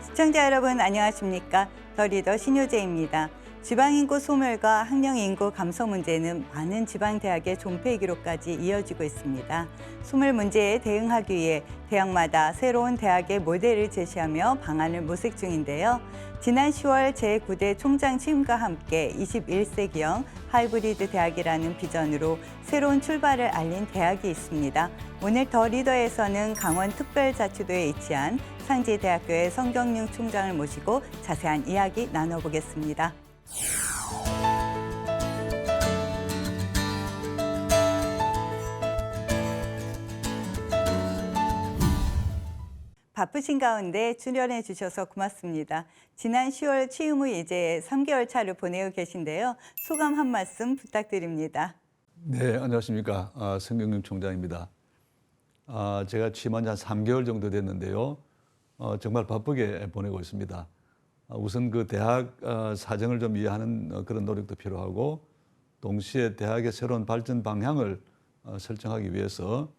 시청자 여러분 안녕하십니까? 더 리더 신효재입니다. 지방인구 소멸과 학령인구 감소 문제는 많은 지방대학의 존폐 기록까지 이어지고 있습니다. 소멸 문제에 대응하기 위해 대학마다 새로운 대학의 모델을 제시하며 방안을 모색 중인데요. 지난 10월 제9대 총장 취임과 함께 21세기형 하이브리드 대학이라는 비전으로 새로운 출발을 알린 대학이 있습니다. 오늘 더 리더에서는 강원특별자치도에 위치한 상지대학교의 성경용 총장을 모시고 자세한 이야기 나눠보겠습니다. 바쁘신 가운데 출연해 주셔서 고맙습니다. 지난 10월 취임 후 이제 3개월 차를 보내고 계신데요. 소감 한 말씀 부탁드립니다. 네, 안녕하십니까. 성경용 총장입니다. 제가 취임한 지 한 3개월 정도 됐는데요. 정말 바쁘게 보내고 있습니다. 우선 그 대학 사정을 좀 이해하는 그런 노력도 필요하고, 동시에 대학의 새로운 발전 방향을 설정하기 위해서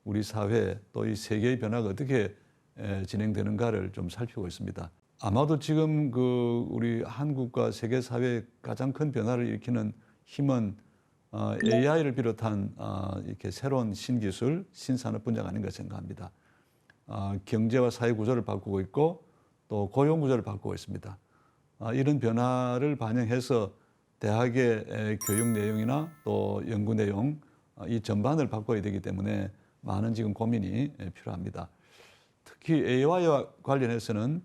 우리 사회 또 이 세계의 변화가 어떻게 진행되는가를 좀 살피고 있습니다. 아마도 지금 그 우리 한국과 세계 사회의 가장 큰 변화를 일으키는 힘은 AI를 비롯한 이렇게 새로운 신기술, 신산업 분야가 아닌가 생각합니다. 경제와 사회 구조를 바꾸고 있고 또 고용 구조를 바꾸고 있습니다. 이런 변화를 반영해서 대학의 교육 내용이나 또 연구 내용 이 전반을 바꿔야 되기 때문에 많은 지금 고민이 필요합니다. 특히 AI와 관련해서는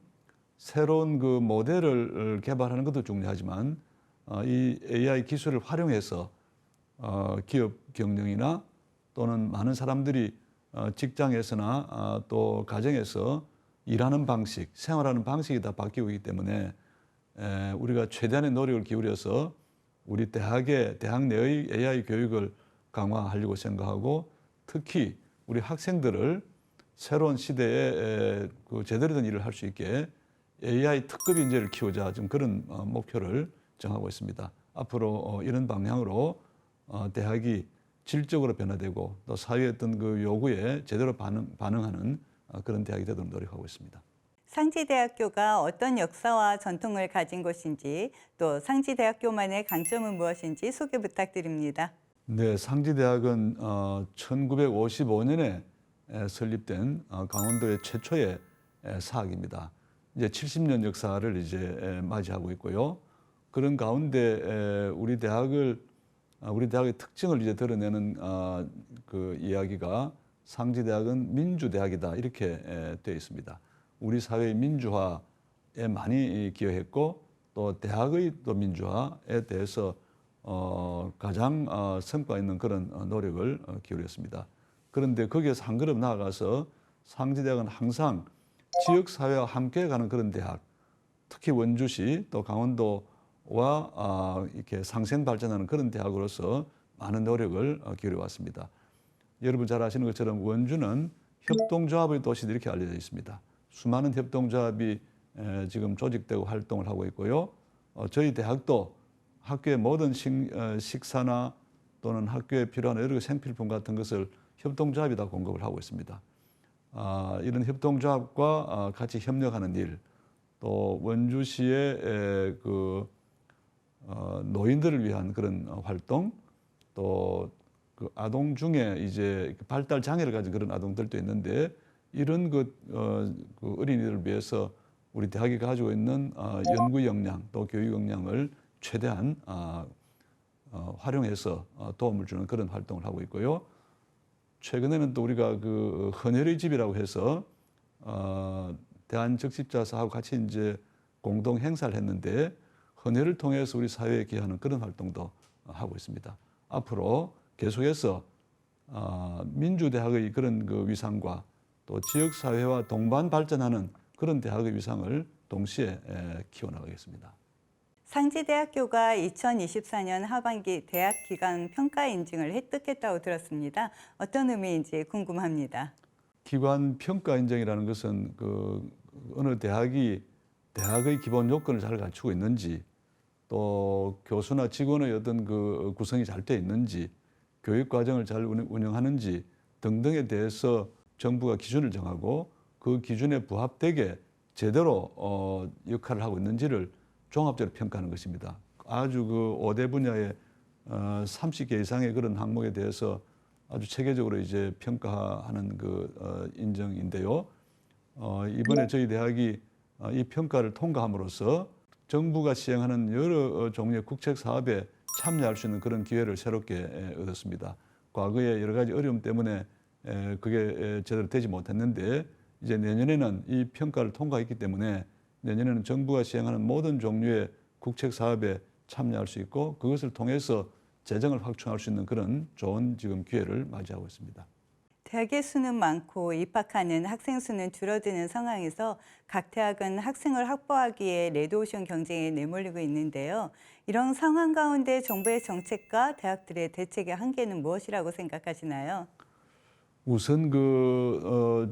새로운 그 모델을 개발하는 것도 중요하지만 이 AI 기술을 활용해서 기업 경영이나 또는 많은 사람들이 직장에서나 또 가정에서 일하는 방식, 생활하는 방식이 다 바뀌고 있기 때문에 우리가 최대한의 노력을 기울여서 우리 대학 내의 AI 교육을 강화하려고 생각하고, 특히 우리 학생들을 새로운 시대에 그 제대로 된 일을 할 수 있게 AI 특급 인재를 키우자, 좀 그런 목표를 정하고 있습니다. 앞으로 이런 방향으로 대학이 질적으로 변화되고 또 사회의 어떤 그 요구에 제대로 반응하는 그런 대학이 되도록 노력하고 있습니다. 상지대학교가 어떤 역사와 전통을 가진 곳인지, 또 상지대학교만의 강점은 무엇인지 소개 부탁드립니다. 네, 상지대학은 1955년에 설립된 강원도의 최초의 사학입니다. 이제 70년 역사를 이제 맞이하고 있고요. 그런 가운데 우리 대학의 특징을 이제 드러내는 그 이야기가 상지대학은 민주대학이다, 이렇게 되어 있습니다. 우리 사회의 민주화에 많이 기여했고 또 대학의 또 민주화에 대해서 가장 성과 있는 그런 노력을 기울였습니다. 그런데 거기에서 한 걸음 나아가서 상지대학은 항상 지역사회와 함께 가는 그런 대학, 특히 원주시 또 강원도와 이렇게 상생 발전하는 그런 대학으로서 많은 노력을 기울여 왔습니다. 여러분 잘 아시는 것처럼 원주는 협동조합의 도시도 이렇게 알려져 있습니다. 수많은 협동조합이 지금 조직되고 활동을 하고 있고요. 저희 대학도 학교의 모든 식사나 또는 학교에 필요한 여러 생필품 같은 것을 협동조합이 다 공급을 하고 있습니다. 이런 협동조합과 같이 협력하는 일, 또 원주시의 그 노인들을 위한 그런 활동, 또 그 아동 중에 이제 발달 장애를 가진 그런 아동들도 있는데, 이런 그 어린이들을 위해서 우리 대학이 가지고 있는 연구 역량 또 교육 역량을 최대한 활용해서 도움을 주는 그런 활동을 하고 있고요. 최근에는 또 우리가 그 헌혈의 집이라고 해서 대한적십자사하고 같이 이제 공동 행사를 했는데, 헌혈을 통해서 우리 사회에 기여하는 그런 활동도 하고 있습니다. 앞으로 계속해서 민주대학의 그런 그 위상과 또 지역사회와 동반 발전하는 그런 대학의 위상을 동시에 키워나가겠습니다. 상지대학교가 2024년 하반기 대학 기관 평가 인증을 획득했다고 들었습니다. 어떤 의미인지 궁금합니다. 기관 평가 인정이라는 것은 어느 대학이 대학의 기본 요건을 잘 갖추고 있는지, 또 교수나 직원의 어떤 구성이 잘 돼 있는지, 교육 과정을 잘 운영하는지 등등에 대해서 정부가 기준을 정하고 그 기준에 부합되게 제대로 역할을 하고 있는지를 종합적으로 평가하는 것입니다. 아주 5대 분야의 30개 이상의 그런 항목에 대해서 아주 체계적으로 이제 평가하는 인정인데요. 이번에 저희 대학이 이 평가를 통과함으로써 정부가 시행하는 여러 종류의 국책 사업에 참여할 수 있는 그런 기회를 새롭게 얻었습니다. 과거에 여러 가지 어려움 때문에 그게 제대로 되지 못했는데, 이제 내년에는 이 평가를 통과했기 때문에 내년에는 정부가 시행하는 모든 종류의 국책 사업에 참여할 수 있고, 그것을 통해서 재정을 확충할 수 있는 그런 좋은 지금 기회를 맞이하고 있습니다. 대학의 수는 많고 입학하는 학생 수는 줄어드는 상황에서 각 대학은 학생을 확보하기에 레드오션 경쟁에 내몰리고 있는데요. 이런 상황 가운데 정부의 정책과 대학들의 대책의 한계는 무엇이라고 생각하시나요? 우선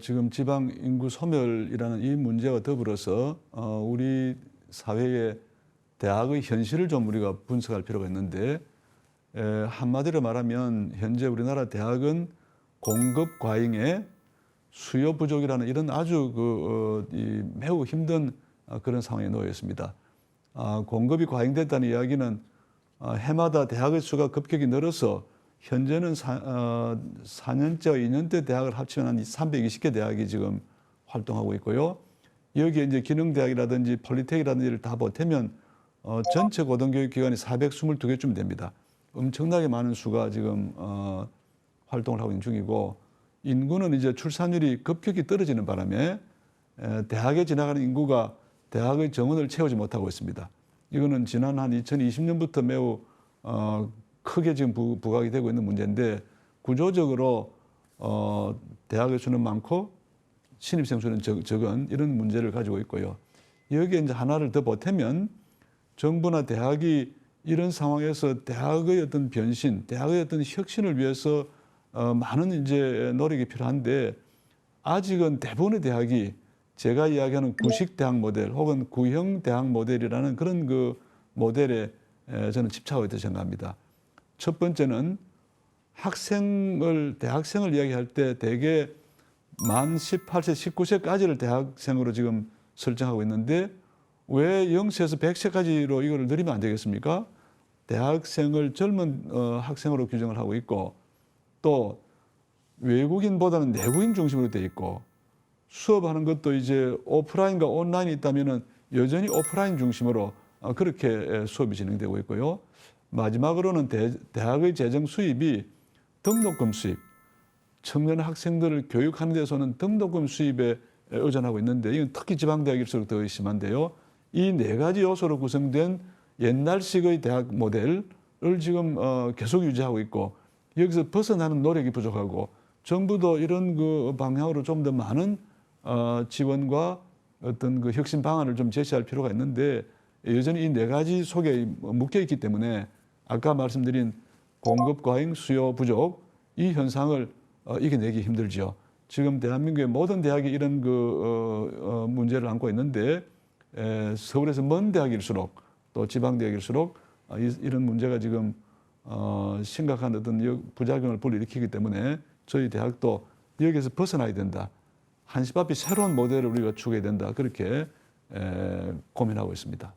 지금 지방 인구 소멸이라는 이 문제와 더불어서 우리 사회의 대학의 현실을 좀 우리가 분석할 필요가 있는데, 한마디로 말하면 현재 우리나라 대학은 공급 과잉에 수요 부족이라는 이런 아주 매우 힘든 그런 상황에 놓여 있습니다. 공급이 과잉됐다는 이야기는 해마다 대학의 수가 급격히 늘어서 현재는 4년째, 2년째 대학을 합치면 한 320개 대학이 지금 활동하고 있고요. 여기에 이제 기능대학이라든지 폴리텍이라든지를 다 보태면 전체 고등교육 기관이 422개쯤 됩니다. 엄청나게 많은 수가 지금 활동을 하고 있는 중이고, 인구는 이제 출산율이 급격히 떨어지는 바람에 대학에 지나가는 인구가 대학의 정원을 채우지 못하고 있습니다. 이거는 지난 한 2020년부터 매우 크게 지금 부각이 되고 있는 문제인데, 구조적으로 대학의 수는 많고 신입생 수는 적은 이런 문제를 가지고 있고요. 여기에 이제 하나를 더 보태면 정부나 대학이 이런 상황에서 대학의 어떤 변신, 대학의 어떤 혁신을 위해서 많은 이제 노력이 필요한데, 아직은 대부분의 대학이 제가 이야기하는 구식 대학 모델 혹은 구형 대학 모델이라는 그런 모델에 저는 집착하고 있다고 생각합니다. 첫 번째는 대학생을 이야기할 때 대개 만 18세, 19세까지를 대학생으로 지금 설정하고 있는데, 왜 0세에서 100세까지로 이걸 늘리면 안 되겠습니까? 대학생을 젊은 학생으로 규정을 하고 있고, 또 외국인보다는 내국인 중심으로 돼 있고, 수업하는 것도 이제 오프라인과 온라인이 있다면은 여전히 오프라인 중심으로 그렇게 수업이 진행되고 있고요. 마지막으로는 대학의 재정 수입이 등록금 수입, 청년 학생들을 교육하는 데서는 등록금 수입에 의존하고 있는데, 이건 특히 지방대학일수록 더 심한데요. 이 네 가지 요소로 구성된 옛날식의 대학 모델을 지금 계속 유지하고 있고, 여기서 벗어나는 노력이 부족하고, 정부도 이런 방향으로 좀 더 많은 지원과 어떤 혁신 방안을 좀 제시할 필요가 있는데, 여전히 이 네 가지 속에 묶여 있기 때문에 아까 말씀드린 공급 과잉, 수요 부족, 이 현상을 이겨내기 힘들죠. 지금 대한민국의 모든 대학이 이런 문제를 안고 있는데, 서울에서 먼 대학일수록 또 지방 대학일수록 이런 문제가 지금 심각한 어떤 부작용을 불러일으키기 때문에 저희 대학도 여기에서 벗어나야 된다. 한시바삐 새로운 모델을 우리가 추구해야 된다. 그렇게 고민하고 있습니다.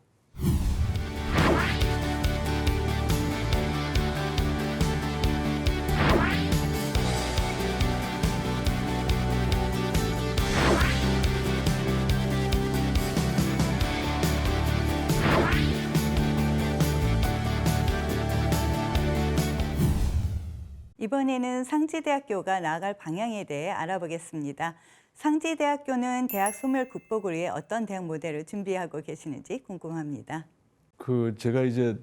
이번에는 상지대학교가 나아갈 방향에 대해 알아보겠습니다. 상지대학교는 대학 소멸 극복을 위해 어떤 대학 모델을 준비하고 계시는지 궁금합니다. 제가 이제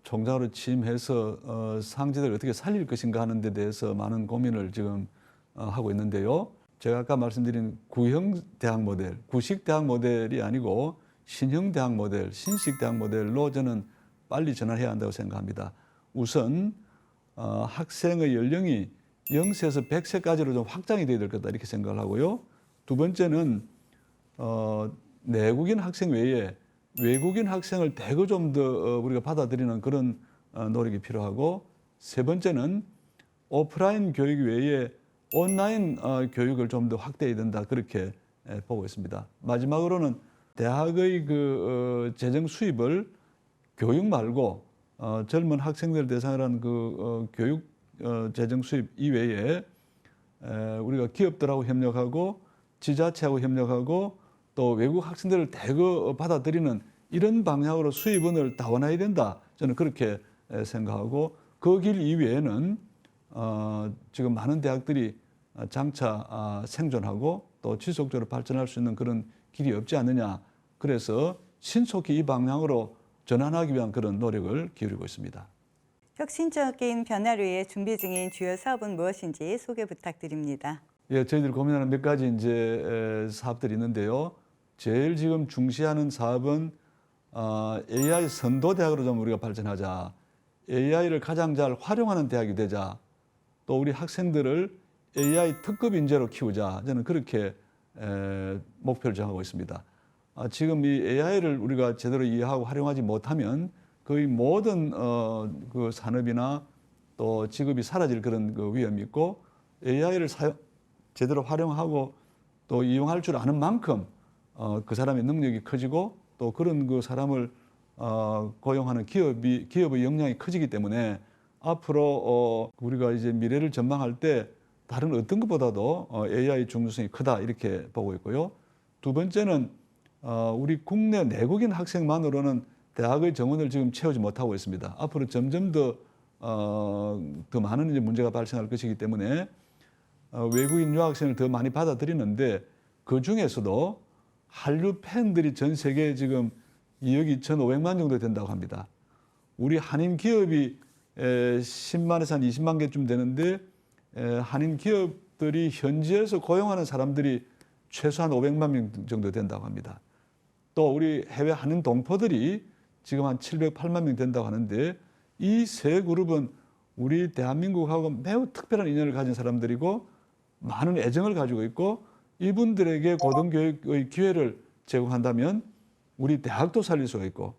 총장으로 취임해서 상지대를 어떻게 살릴 것인가 하는 데 대해서 많은 고민을 지금 하고 있는데요. 제가 아까 말씀드린 구형 대학 모델, 구식 대학 모델이 아니고 신형 대학 모델, 신식 대학 모델로 저는 빨리 전환해야 한다고 생각합니다. 우선 학생의 연령이 0세에서 100세까지로 좀 확장이 돼야 될 거다 이렇게 생각을 하고요. 두 번째는 내국인 학생 외에 외국인 학생을 대거 좀 더 우리가 받아들이는 그런 노력이 필요하고, 세 번째는 오프라인 교육 외에 온라인 교육을 좀 더 확대해야 된다 그렇게 보고 있습니다. 마지막으로는 대학의 그 재정 수입을 교육 말고 젊은 학생들 대상으로 한 그 교육 재정 수입 이외에 우리가 기업들하고 협력하고 지자체하고 협력하고 또 외국 학생들을 대거 받아들이는 이런 방향으로 수입원을 다원해야 된다. 저는 그렇게 생각하고, 그 길 이외에는 지금 많은 대학들이 장차 생존하고 또 지속적으로 발전할 수 있는 그런 길이 없지 않느냐. 그래서 신속히 이 방향으로 전환하기 위한 그런 노력을 기울이고 있습니다. 혁신적인 변화를 위해 준비 중인 주요 사업은 무엇인지 소개 부탁드립니다. 예, 저희들이 고민하는 몇 가지 이제 사업들이 있는데요. 제일 지금 중시하는 사업은 AI 선도 대학으로 좀 우리가 발전하자. AI를 가장 잘 활용하는 대학이 되자. 또 우리 학생들을 AI 특급 인재로 키우자. 저는 그렇게 목표를 정하고 있습니다. 지금 이 AI를 우리가 제대로 이해하고 활용하지 못하면 거의 모든 그 산업이나 또 직업이 사라질 그런 그 위험이 있고, AI를 제대로 활용하고 또 이용할 줄 아는 만큼 그 사람의 능력이 커지고 또 그런 그 사람을 고용하는 기업의 역량이 커지기 때문에 앞으로 우리가 이제 미래를 전망할 때 다른 어떤 것보다도 AI 중요성이 크다 이렇게 보고 있고요. 두 번째는 우리 국내 내국인 학생만으로는 대학의 정원을 지금 채우지 못하고 있습니다. 앞으로 점점 더 많은 이제 문제가 발생할 것이기 때문에 외국인 유학생을 더 많이 받아들이는데, 그 중에서도 한류 팬들이 전 세계에 지금 2억 2,500만 정도 된다고 합니다. 우리 한인 기업이 10만에서 한 20만 개쯤 되는데, 한인 기업들이 현지에서 고용하는 사람들이 최소한 500만 명 정도 된다고 합니다. 또 우리 해외 한인 동포들이 지금 한 708만 명 된다고 하는데, 이 세 그룹은 우리 대한민국하고 매우 특별한 인연을 가진 사람들이고 많은 애정을 가지고 있고, 이분들에게 고등교육의 기회를 제공한다면 우리 대학도 살릴 수가 있고,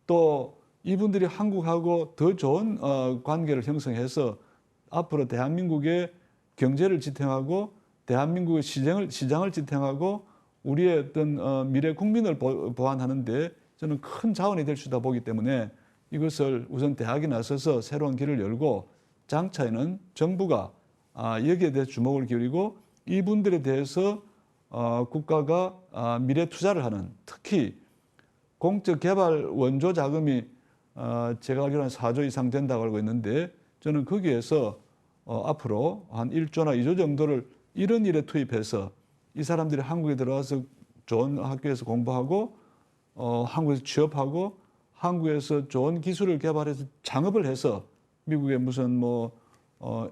또 이분들이 한국하고 더 좋은 관계를 형성해서 앞으로 대한민국의 경제를 지탱하고 대한민국의 시장을 지탱하고 우리의 어떤 미래 국민을 보완하는데 저는 큰 자원이 될 수 있다 보기 때문에, 이것을 우선 대학이 나서서 새로운 길을 열고 장차에는 정부가 여기에 대해 주목을 기울이고 이분들에 대해서 국가가 미래 투자를 하는, 특히 공적 개발 원조 자금이 제가 알기로는 4조 이상 된다고 알고 있는데, 저는 거기에서 앞으로 한 1조나 2조 정도를 이런 일에 투입해서 이 사람들이 한국에 들어와서 좋은 학교에서 공부하고 한국에서 취업하고 한국에서 좋은 기술을 개발해서 창업을 해서 미국의 무슨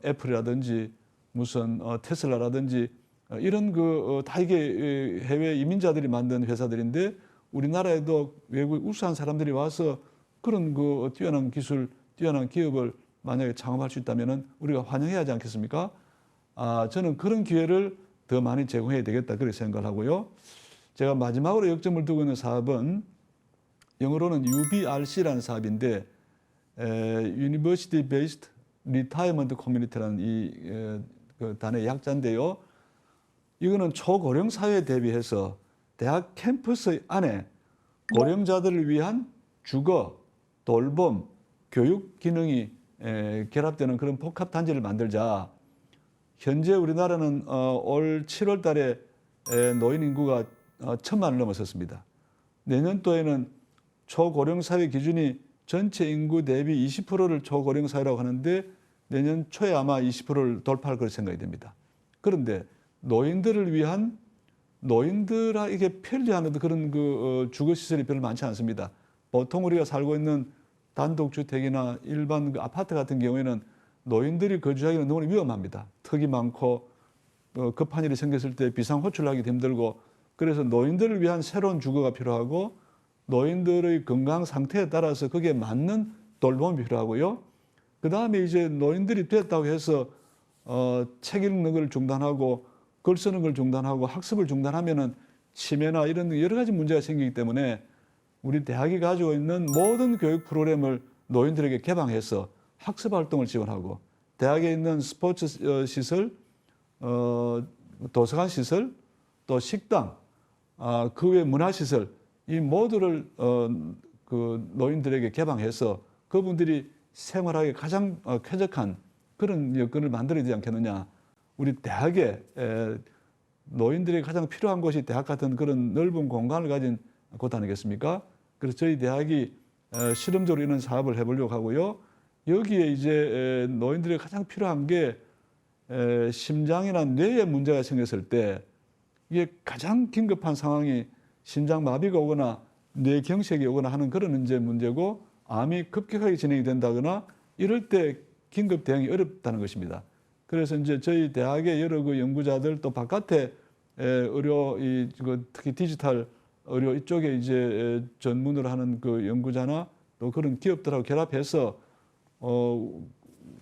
애플이라든지 무슨 테슬라라든지 이런 다 이게 해외 이민자들이 만든 회사들인데, 우리나라에도 외국 우수한 사람들이 와서 그런 그 뛰어난 기술, 뛰어난 기업을 만약에 창업할 수 있다면은 우리가 환영해야 하지 않겠습니까? 저는 그런 기회를 더 많이 제공해야 되겠다 그렇게 생각을 하고요. 제가 마지막으로 역점을 두고 있는 사업은 영어로는 UBRC라는 사업인데, University Based Retirement Community라는 그 단어의 약자인데요. 이거는 초고령 사회에 대비해서 대학 캠퍼스 안에 고령자들을 위한 주거, 돌봄, 교육 기능이 결합되는 그런 복합 단지를 만들자. 현재 우리나라는 올 7월 달에 노인 인구가 1,000만을 넘어섰습니다. 내년도에는 초고령 사회 기준이 전체 인구 대비 20%를 초고령 사회라고 하는데, 내년 초에 아마 20%를 돌파할 것으로 생각이 됩니다. 그런데 노인들을 위한, 노인들에게 편리한 그런 그 주거 시설이 별로 많지 않습니다. 보통 우리가 살고 있는 단독주택이나 일반 그 아파트 같은 경우에는 노인들이 거주하기는 너무 위험합니다. 턱이 많고 급한 일이 생겼을 때 비상 호출하기도 힘들고 그래서 노인들을 위한 새로운 주거가 필요하고 노인들의 건강 상태에 따라서 거기에 맞는 돌봄이 필요하고요. 그 다음에 이제 노인들이 됐다고 해서 책 읽는 걸 중단하고 글 쓰는 걸 중단하고 학습을 중단하면은 치매나 이런 여러 가지 문제가 생기기 때문에 우리 대학이 가지고 있는 모든 교육 프로그램을 노인들에게 개방해서 학습 활동을 지원하고 대학에 있는 스포츠 시설, 도서관 시설, 또 식당, 그 외 문화 시설 이 모두를 그 노인들에게 개방해서 그분들이 생활하기 가장 쾌적한 그런 여건을 만들어야 되지 않겠느냐. 우리 대학에 노인들이 가장 필요한 곳이 대학 같은 그런 넓은 공간을 가진 곳 아니겠습니까? 그래서 저희 대학이 실험적으로 이런 사업을 해보려고 하고요. 여기에 이제 노인들이 가장 필요한 게 심장이나 뇌에 문제가 생겼을 때 이게 가장 긴급한 상황이 심장마비가 오거나 뇌경색이 오거나 하는 그런 이제 문제고 암이 급격하게 진행이 된다거나 이럴 때 긴급 대응이 어렵다는 것입니다. 그래서 이제 저희 대학의 여러 그 연구자들 또 바깥에 의료 특히 디지털 의료 이쪽에 이제 전문으로 하는 그 연구자나 또 그런 기업들하고 결합해서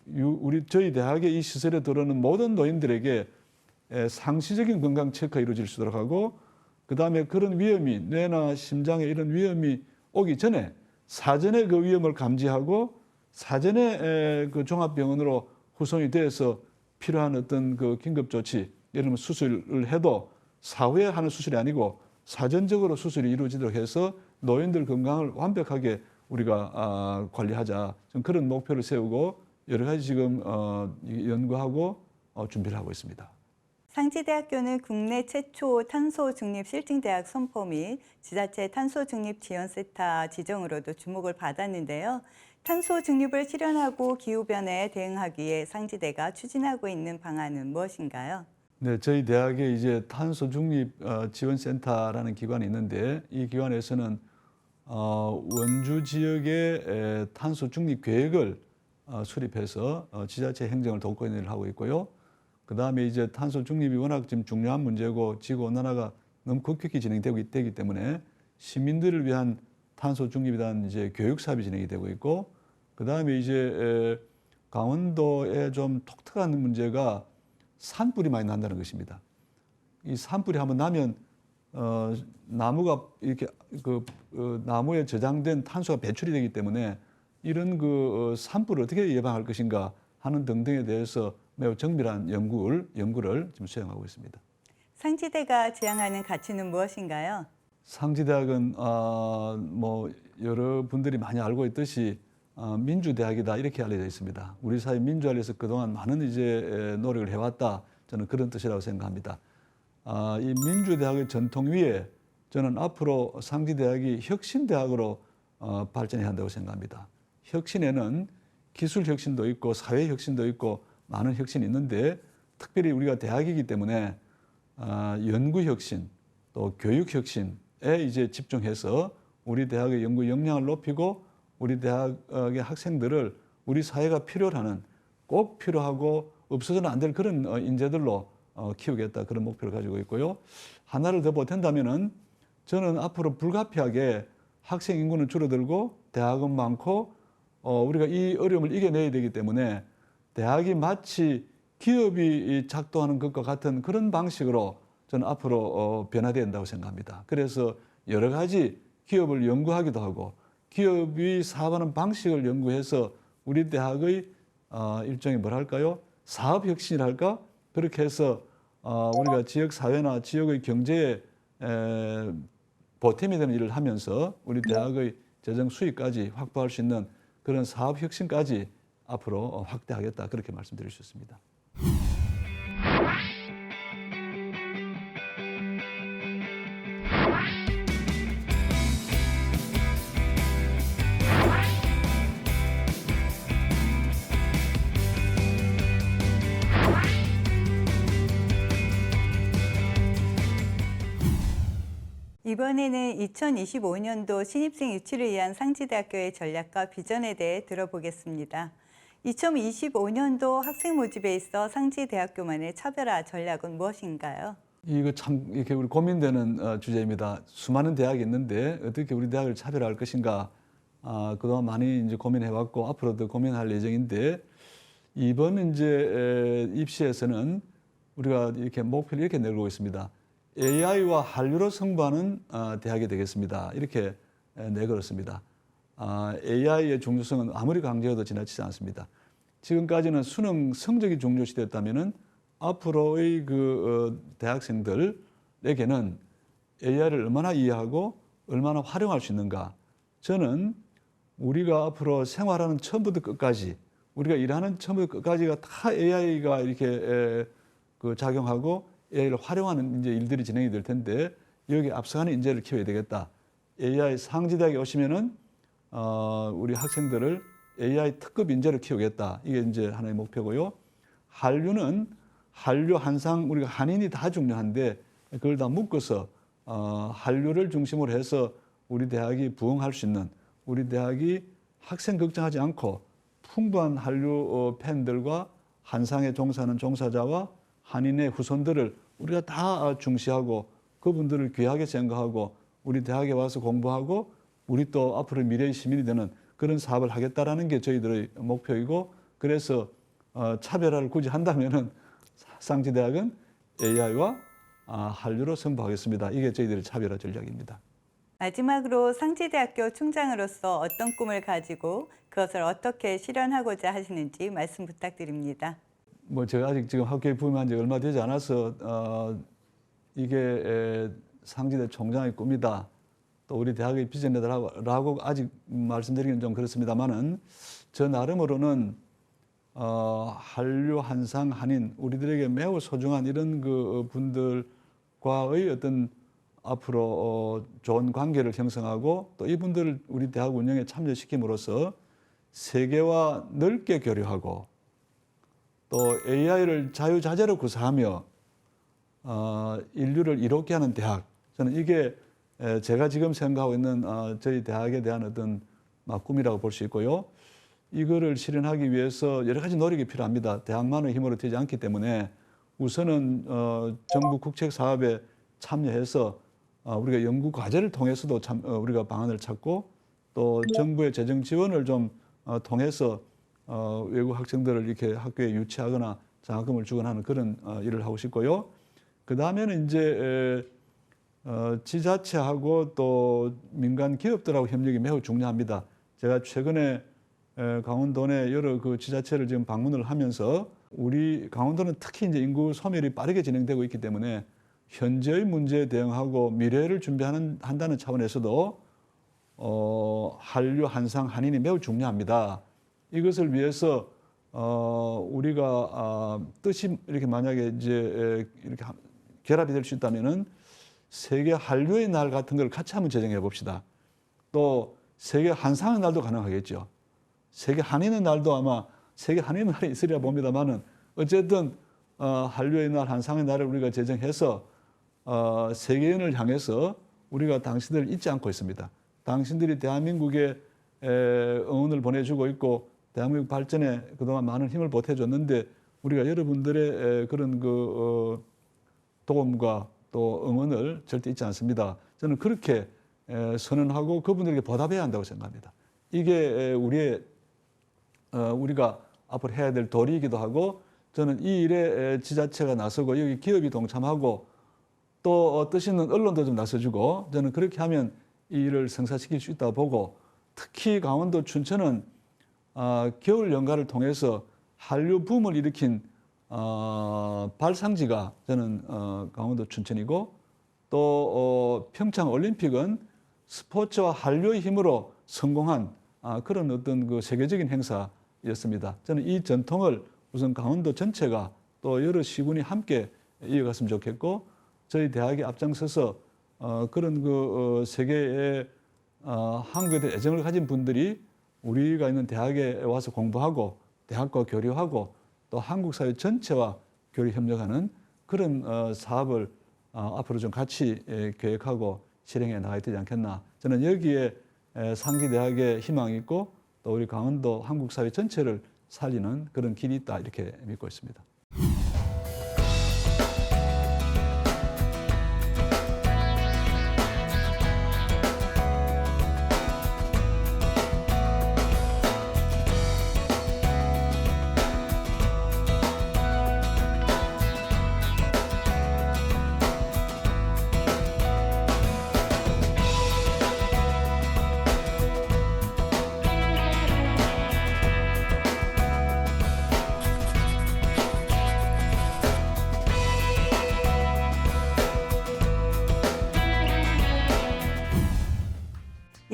우리 저희 대학의 이 시설에 들어오는 모든 노인들에게 상시적인 건강 체크가 이루어질 수 있도록 하고 그다음에 그런 위험이 뇌나 심장에 이런 위험이 오기 전에 사전에 그 위험을 감지하고 사전에 그 종합병원으로 후송이 돼서 필요한 어떤 그 긴급 조치, 예를 들면 수술을 해도 사후에 하는 수술이 아니고 사전적으로 수술이 이루어지도록 해서 노인들 건강을 완벽하게 우리가 관리하자. 그런 목표를 세우고 여러 가지 지금 연구하고 준비를 하고 있습니다. 상지대학교는 국내 최초 탄소 중립 실증대학 선포 및 지자체 탄소 중립 지원센터 지정으로도 주목을 받았는데요. 탄소 중립을 실현하고 기후변화에 대응하기 위해 상지대가 추진하고 있는 방안은 무엇인가요? 네, 저희 대학에 이제 탄소 중립 지원센터라는 기관이 있는데 이 기관에서는 원주 지역의 탄소 중립 계획을 수립해서 지자체 행정을 돕고 있는 일을 하고 있고요. 그 다음에 이제 탄소 중립이 워낙 지금 중요한 문제고 지구 온난화가 너무 급격히 진행되기 때문에 시민들을 위한 탄소 중립에 대한 이제 교육 사업이 진행이 되고 있고 그 다음에 이제 강원도에 좀 독특한 문제가 산불이 많이 난다는 것입니다. 이 산불이 한번 나면 나무가 이렇게 나무에 저장된 탄소가 배출이 되기 때문에 이런 그 산불을 어떻게 예방할 것인가 하는 등등에 대해서 매우 정밀한 연구를 지금 수행하고 있습니다. 상지대가 지향하는 가치는 무엇인가요? 상지대학은 뭐 여러분들이 많이 알고 있듯이 민주대학이다 이렇게 알려져 있습니다. 우리 사회 민주화를 위해서 그동안 많은 이제 노력을 해왔다. 저는 그런 뜻이라고 생각합니다. 이 민주대학의 전통 위에 저는 앞으로 상지대학이 혁신대학으로 발전해야 한다고 생각합니다. 혁신에는 기술 혁신도 있고 사회 혁신도 있고 많은 혁신이 있는데 특별히 우리가 대학이기 때문에 연구 혁신 또 교육 혁신에 이제 집중해서 우리 대학의 연구 역량을 높이고 우리 대학의 학생들을 우리 사회가 필요로 하는 꼭 필요하고 없어서는 안 될 그런 인재들로 키우겠다 그런 목표를 가지고 있고요. 하나를 더 보탠다면은 저는 앞으로 불가피하게 학생 인구는 줄어들고 대학은 많고 우리가 이 어려움을 이겨내야 되기 때문에 대학이 마치 기업이 작동하는 것과 같은 그런 방식으로 저는 앞으로 변화돼야 된다고 생각합니다. 그래서 여러 가지 기업을 연구하기도 하고 기업이 사업하는 방식을 연구해서 우리 대학의 일종의 뭐랄까요? 사업 혁신이랄까? 그렇게 해서 우리가 지역 사회나 지역의 경제에 보탬이 되는 일을 하면서 우리 대학의 재정 수익까지 확보할 수 있는 그런 사업 혁신까지 앞으로 확대하겠다 그렇게 말씀드릴 수 있습니다. 이번에는 2025년도 신입생 유치를 위한 상지대학교의 전략과 비전에 대해 들어보겠습니다. 2025년도 학생 모집에 있어 상지대학교만의 차별화 전략은 무엇인가요? 이거 참 이렇게 우리 고민되는 주제입니다. 수많은 대학이 있는데 어떻게 우리 대학을 차별할 것인가? 그동안 많이 이제 고민해왔고 앞으로도 고민할 예정인데 이번 이제 입시에서는 우리가 이렇게 목표를 이렇게 내고 있습니다. AI와 한류로 승부하는 대학이 되겠습니다. 이렇게 내걸었습니다. AI의 중요성은 아무리 강조해도 지나치지 않습니다. 지금까지는 수능 성적이 중요시되었다면은 앞으로의 대학생들에게는 AI를 얼마나 이해하고 얼마나 활용할 수 있는가. 저는 우리가 앞으로 생활하는 처음부터 끝까지 우리가 일하는 처음부터 끝까지가 다 AI가 이렇게 작용하고 AI를 활용하는 이제 일들이 진행이 될 텐데 여기 앞서가는 인재를 키워야 되겠다. AI 상지대학에 오시면은 우리 학생들을 AI 특급 인재를 키우겠다. 이게 이제 하나의 목표고요. 한류, 한상, 우리가 한인이 다 중요한데 그걸 다 묶어서 한류를 중심으로 해서 우리 대학이 부흥할 수 있는 우리 대학이 학생 걱정하지 않고 풍부한 한류 팬들과 한상에 종사하는 종사자와 한인의 후손들을 우리가 다 중시하고 그분들을 귀하게 생각하고 우리 대학에 와서 공부하고 우리 또 앞으로 미래의 시민이 되는 그런 사업을 하겠다라는 게 저희들의 목표이고 그래서 차별화를 굳이 한다면은 상지대학은 AI와 한류로 승부하겠습니다. 이게 저희들의 차별화 전략입니다. 마지막으로 상지대학교 총장으로서 어떤 꿈을 가지고 그것을 어떻게 실현하고자 하시는지 말씀 부탁드립니다. 제가 아직 지금 학교에 부임한 지 얼마 되지 않아서 이게 상지대 총장의 꿈이다. 또 우리 대학의 비전이다라고 아직 말씀드리기는 좀 그렇습니다만은 저 나름으로는 한류, 한상, 한인 우리들에게 매우 소중한 이런 그 분들과의 어떤 앞으로 좋은 관계를 형성하고 또 이분들을 우리 대학 운영에 참여시킴으로써 세계와 넓게 교류하고 또 AI를 자유자재로 구사하며 인류를 이롭게 하는 대학. 저는 이게 제가 지금 생각하고 있는 저희 대학에 대한 어떤 꿈이라고 볼 수 있고요. 이거를 실현하기 위해서 여러 가지 노력이 필요합니다. 대학만의 힘으로 되지 않기 때문에 우선은 정부 국책 사업에 참여해서 우리가 연구 과제를 통해서도 우리가 방안을 찾고 또 정부의 재정 지원을 좀 통해서 외국 학생들을 이렇게 학교에 유치하거나 장학금을 주거나 하는 그런 일을 하고 싶고요. 그 다음에는 이제 지자체하고 또 민간 기업들하고 협력이 매우 중요합니다. 제가 최근에 강원도 내 여러 그 지자체를 지금 방문을 하면서 우리 강원도는 특히 이제 인구 소멸이 빠르게 진행되고 있기 때문에 현재의 문제에 대응하고 미래를 한다는 차원에서도 한류, 한상, 한인이 매우 중요합니다. 이것을 위해서 우리가 뜻이 이렇게 만약에 이제 이렇게 결합이 될 수 있다면은 세계 한류의 날 같은 걸 같이 한번 제정해 봅시다. 또 세계 한상의 날도 가능하겠죠. 세계 한인의 날도 아마 세계 한인의 날이 있으리라 봅니다만은 어쨌든 한류의 날, 한상의 날을 우리가 제정해서 세계인을 향해서 우리가 당신들을 잊지 않고 있습니다. 당신들이 대한민국에 응원을 보내주고 있고 대한민국 발전에 그동안 많은 힘을 보태줬는데 우리가 여러분들의 그런 도움과 또 응원을 절대 잊지 않습니다. 저는 그렇게 선언하고 그분들에게 보답해야 한다고 생각합니다. 이게 우리가 앞으로 해야 될 도리이기도 하고 저는 이 일에 지자체가 나서고 여기 기업이 동참하고 또 뜻 있는 언론도 좀 나서주고 저는 그렇게 하면 이 일을 성사시킬 수 있다고 보고 특히 강원도 춘천은 겨울 연가를 통해서 한류 붐을 일으킨 발상지가 저는 강원도 춘천이고 또 평창 올림픽은 스포츠와 한류의 힘으로 성공한 그런 어떤 그 세계적인 행사였습니다. 저는 이 전통을 우선 강원도 전체가 또 여러 시군이 함께 이어갔으면 좋겠고 저희 대학이 앞장서서 그런 그 세계의 한국에 대한 애정을 가진 분들이 우리가 있는 대학에 와서 공부하고 대학과 교류하고 또 한국 사회 전체와 교류 협력하는 그런 사업을 앞으로 좀 같이 계획하고 실행해 나가야 되지 않겠나. 저는 여기에 상지대학의 희망이 있고 또 우리 강원도 한국 사회 전체를 살리는 그런 길이 있다 이렇게 믿고 있습니다.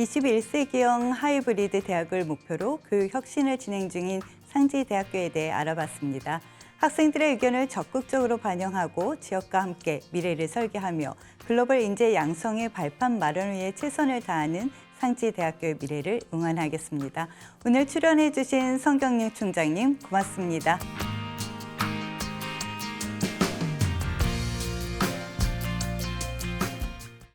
21세기형 하이브리드 대학을 목표로 교육 혁신을 진행 중인 상지대학교에 대해 알아봤습니다. 학생들의 의견을 적극적으로 반영하고 지역과 함께 미래를 설계하며 글로벌 인재 양성의 발판 마련을 위해 최선을 다하는 상지대학교의 미래를 응원하겠습니다. 오늘 출연해 주신 성경림 총장님 고맙습니다.